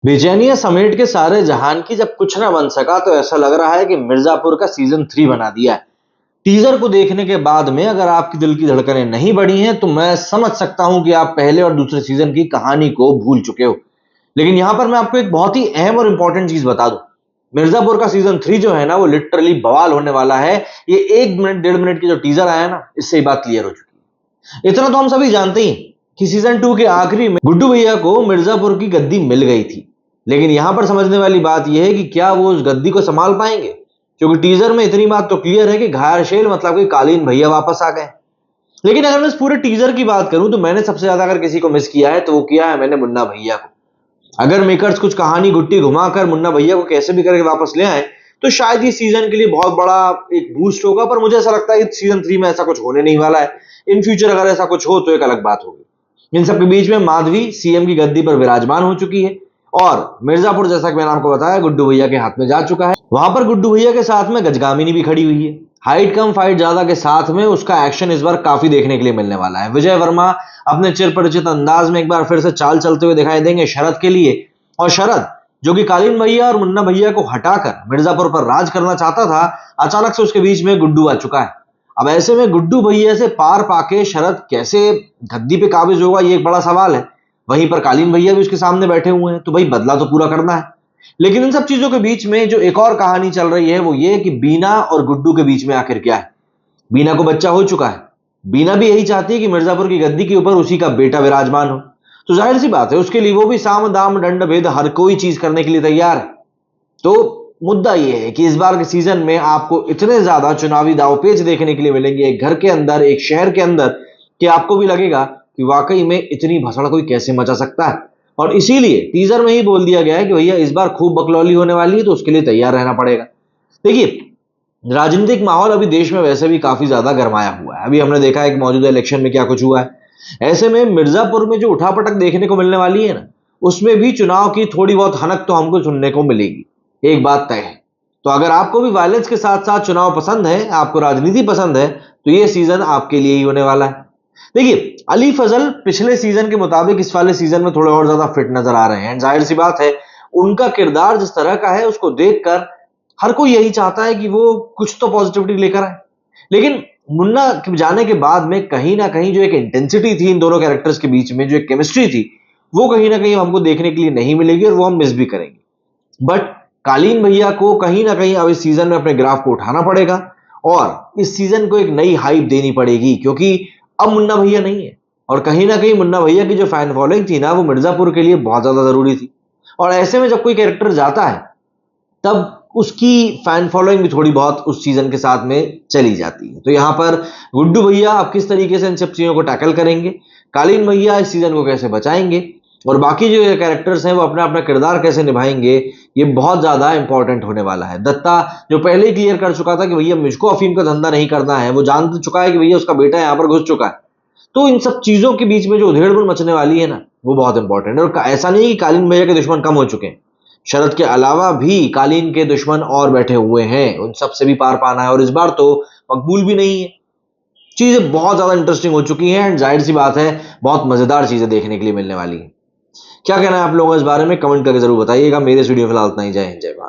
बेचैनियां समेट के सारे जहान की जब कुछ ना बन सका तो ऐसा लग रहा है कि मिर्जापुर का सीजन 3 बना दिया है। टीजर को देखने के बाद में अगर आपकी दिल की धड़कनें नहीं बढ़ी हैं तो मैं समझ सकता हूं कि आप पहले और दूसरे सीजन की कहानी को भूल चुके हो। लेकिन यहां पर मैं आपको एक बहुत ही अहम और इंपॉर्टेंट चीज बता दूं। मिर्जापुर का सीजन 3 जो है ना वो लिटरली बवाल होने वाला है। ये 1 मिनट 1.5 मिनट की जो टीजर आया ना इससे ही बात क्लियर हो चुकी है। इतना तो हम सभी जानते ही कि सीजन 2 के आखिरी में गुड्डू भैया को मिर्जापुर की गद्दी मिल गई थी। लेकिन यहां पर समझने वाली बात यह है कि क्या वो उस गद्दी को संभाल पाएंगे, क्योंकि टीजर में इतनी बात तो क्लियर है कि घायरशेल मतलब कि कालीन भैया वापस आ गए। लेकिन अगर मैं इस पूरे टीजर की बात करूं तो मैंने सबसे ज्यादा अगर किसी को मिस किया है तो वो किया है मैंने मुन्ना भैया को। अगर मेकर्स कुछ कहानी गुट्टी घुमाकर मुन्ना भैया को कैसे भी करके वापस ले आए तो शायद ये सीजन के लिए बहुत बड़ा एक बूस्ट होगा, पर मुझे ऐसा लगता है कि सीजन 3 में ऐसा कुछ होने नहीं वाला है। इन फ्यूचर अगर ऐसा कुछ हो तो एक अलग बात होगी। इन सबके बीच में माधवी सीएम की गद्दी पर विराजमान हो चुकी है और मिर्जापुर, जैसा कि मैंने आपको बताया, गुड्डू भैया के हाथ में जा चुका है। वहां पर गुड्डू भैया के साथ में गजगामिनी भी खड़ी हुई है। हाइट कम फाइट ज्यादा के साथ में उसका एक्शन इस बार काफी देखने के लिए मिलने वाला है। विजय वर्मा अपने चिर परिचित अंदाज में एक बार फिर से चाल चलते हुए दिखाई देंगे शरद के लिए। और शरद, जो कि कालीन भैया और मुन्ना भैया को हटाकर मिर्जापुर पर राज करना चाहता था, अचानक से उसके बीच में गुड्डू आ चुका है। अब ऐसे में गुड्डू भैया से पार पाके शरद कैसे गद्दी पे काबिज होगा, ये एक बड़ा सवाल है। वहीं पर कालीन भैया भी उसके सामने बैठे हुए हैं, तो भाई बदला तो पूरा करना है। लेकिन इन सब चीजों के बीच में जो एक और कहानी चल रही है वो ये कि बीना और गुड्डू के बीच में आखिर क्या है। बीना को बच्चा हो चुका है। बीना भी यही चाहती है कि मिर्जापुर की गद्दी के ऊपर उसी का बेटा विराजमान हो। तो जाहिर सी बात है उसके लिए वो भी साम दाम दंड भेद हर कोई चीज करने के लिए तैयार है। तो मुद्दा यह है कि इस बार के सीजन में आपको इतने ज्यादा चुनावी दांवपेच देखने के लिए मिलेंगे एक घर के अंदर, एक शहर के अंदर, कि आपको भी लगेगा कि वाकई में इतनी भसड़ कोई कैसे मचा सकता है। और इसीलिए टीजर में ही बोल दिया गया है कि भैया इस बार खूब बकलौली होने वाली है, तो उसके लिए तैयार रहना पड़ेगा। देखिए, राजनीतिक माहौल अभी देश में वैसे भी काफी ज्यादा गरमाया हुआ है। अभी हमने देखा है कि मौजूदा इलेक्शन में क्या कुछ हुआ है। ऐसे में मिर्जापुर में जो उठापटक देखने को मिलने वाली है ना, उसमें भी चुनाव की थोड़ी बहुत हनक तो हमको सुनने को मिलेगी। एक बात तय है। तो अगर आपको भी वायलेंस के साथ साथ चुनाव पसंद है, आपको राजनीति पसंद है, तो ये सीजन आपके लिए ही होने वाला है। देखिए, अली फजल पिछले सीजन के मुताबिक इस वाले सीजन में थोड़े और ज्यादा फिट नजर आ रहे हैं। जाहिर सी बात है उनका किरदार जिस तरह का है उसको देखकर हर कोई यही चाहता है कि वो कुछ तो पॉजिटिविटी लेकर आए। लेकिन मुन्ना के जाने के बाद में कहीं ना कहीं जो एक इंटेंसिटी थी इन दोनों कैरेक्टर्स के बीच में, जो एक केमिस्ट्री थी, वो कहीं ना कहीं हमको देखने के लिए नहीं मिलेगी और वो हम मिस भी करेंगे। बट कालीन भैया को कहीं ना कहीं अब इस सीजन में अपने ग्राफ को उठाना पड़ेगा और इस सीजन को एक नई हाइप देनी पड़ेगी, क्योंकि अब मुन्ना भैया नहीं है। और कहीं ना कहीं मुन्ना भैया की जो फैन फॉलोइंग थी ना, वो मिर्जापुर के लिए बहुत ज्यादा जरूरी थी। और ऐसे में जब कोई कैरेक्टर जाता है तब उसकी फैन फॉलोइंग भी थोड़ी बहुत उस सीजन के साथ में चली जाती है। तो यहाँ पर गुड्डू भैया अब किस तरीके से इन सब चीजों को टैकल करेंगे, कालीन भैया इस सीजन को कैसे बचाएंगे, और बाकी जो कैरेक्टर्स हैं वो अपना अपना किरदार कैसे निभाएंगे, ये बहुत ज्यादा इंपॉर्टेंट होने वाला है। दत्ता जो पहले ही क्लियर कर चुका था कि भैया मुझको अफीम का धंधा नहीं करना है, वो जान चुका है कि भैया उसका बेटा यहाँ पर घुस चुका है। तो इन सब चीजों के बीच में जो उधेड़बुन मचने वाली है ना, वो बहुत इंपॉर्टेंट है। और ऐसा नहीं कि कालीन भैया के दुश्मन कम हो चुके हैं। शरद के अलावा भी कालीन के दुश्मन और बैठे हुए हैं, उन सब से भी पार पाना है। और इस बार तो मकबूल भी नहीं है। चीजें बहुत ज्यादा इंटरेस्टिंग हो चुकी हैं एंड जाहिर सी बात है बहुत मजेदार चीजें देखने के लिए मिलने वाली है। क्या कहना है आप लोगों को इस बारे में, कमेंट करके जरूर बताइएगा। मेरे वीडियो फिलहाल इतना ही। जय हिंद, जय भारत।